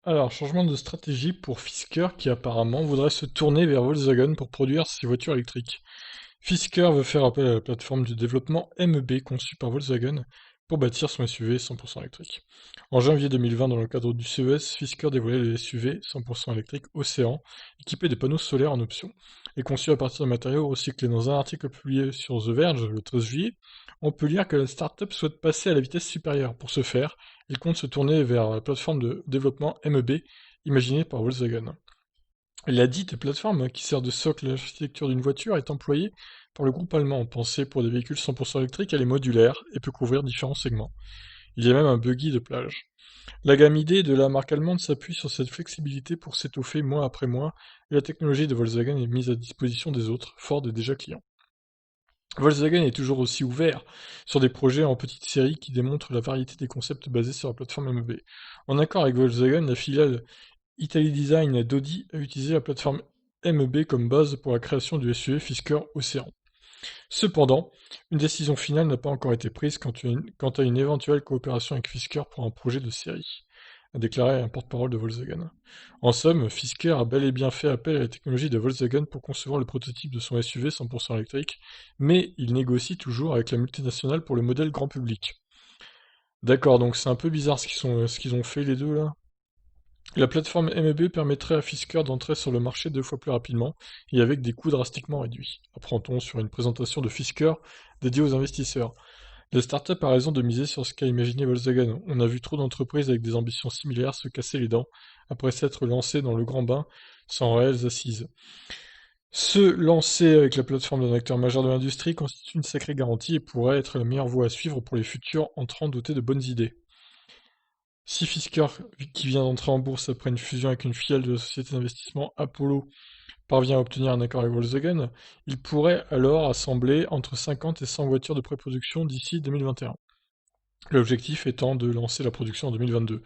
Alors, changement de stratégie pour Fisker qui apparemment voudrait se tourner vers Volkswagen pour produire ses voitures électriques. Fisker veut faire appel à la plateforme de développement MEB conçue par Volkswagen pour bâtir son SUV 100% électrique. En janvier 2020, dans le cadre du CES, Fisker dévoilait le SUV 100% électrique Océan, équipé de panneaux solaires en option, et conçu à partir de matériaux recyclés. Dans un article publié sur The Verge le 13 juillet, on peut lire que la startup souhaite passer à la vitesse supérieure. Pour ce faire, il compte se tourner vers la plateforme de développement MEB imaginée par Volkswagen. La dite plateforme, qui sert de socle à l'architecture d'une voiture, est employée par le groupe allemand. Pensée pour des véhicules 100% électriques, elle est modulaire et peut couvrir différents segments. Il y a même un buggy de plage. La gamme ID de la marque allemande s'appuie sur cette flexibilité pour s'étoffer mois après mois, et la technologie de Volkswagen est mise à disposition des autres, Ford est déjà client. Volkswagen est toujours aussi ouvert sur des projets en petite série qui démontrent la variété des concepts basés sur la plateforme MEB. En accord avec Volkswagen, la filiale Italy Design d'Audi a utilisé la plateforme MEB comme base pour la création du SUV Fisker Océan. Cependant, une décision finale n'a pas encore été prise quant à une éventuelle coopération avec Fisker pour un projet de série, a déclaré un porte-parole de Volkswagen. En somme, Fisker a bel et bien fait appel à la technologie de Volkswagen pour concevoir le prototype de son SUV 100% électrique, mais il négocie toujours avec la multinationale pour le modèle grand public. D'accord, donc c'est un peu bizarre ce qu'ils ont fait les deux là. La plateforme MEB permettrait à Fisker d'entrer sur le marché 2 fois plus rapidement et avec des coûts drastiquement réduits, apprend-on sur une présentation de Fisker dédiée aux investisseurs. La start-up a raison de miser sur ce qu'a imaginé Volkswagen. On a vu trop d'entreprises avec des ambitions similaires se casser les dents après s'être lancées dans le grand bain sans réelles assises. Se lancer avec la plateforme d'un acteur majeur de l'industrie constitue une sacrée garantie et pourrait être la meilleure voie à suivre pour les futurs entrants dotés de bonnes idées. Si Fisker, qui vient d'entrer en bourse après une fusion avec une filiale de la société d'investissement Apollo, parvient à obtenir un accord avec Volkswagen, il pourrait alors assembler entre 50 et 100 voitures de pré-production d'ici 2021. L'objectif étant de lancer la production en 2022.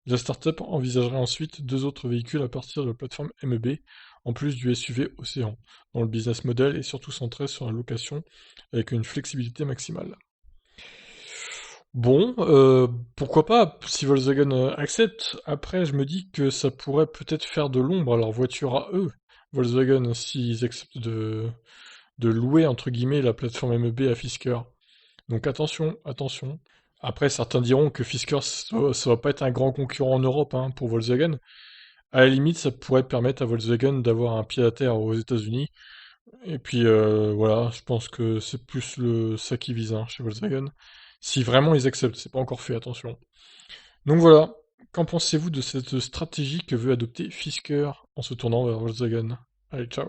La startup envisagerait ensuite 2 autres véhicules à partir de la plateforme MEB, en plus du SUV Océan, dont le business model est surtout centré sur la location avec une flexibilité maximale. Bon, pourquoi pas, si Volkswagen accepte. Après, je me dis que ça pourrait peut-être faire de l'ombre à leur voiture à eux, Volkswagen, s'ils acceptent de louer, entre guillemets, la plateforme MEB à Fisker. Donc attention, attention. Après, certains diront que Fisker, ça va pas être un grand concurrent en Europe hein, pour Volkswagen. À la limite, ça pourrait permettre à Volkswagen d'avoir un pied à terre aux États-Unis. Et puis voilà, je pense que c'est plus ça qui vise hein, chez Volkswagen. Si vraiment ils acceptent, c'est pas encore fait, attention. Donc voilà, qu'en pensez-vous de cette stratégie que veut adopter Fisker en se tournant vers Volkswagen? Allez, ciao.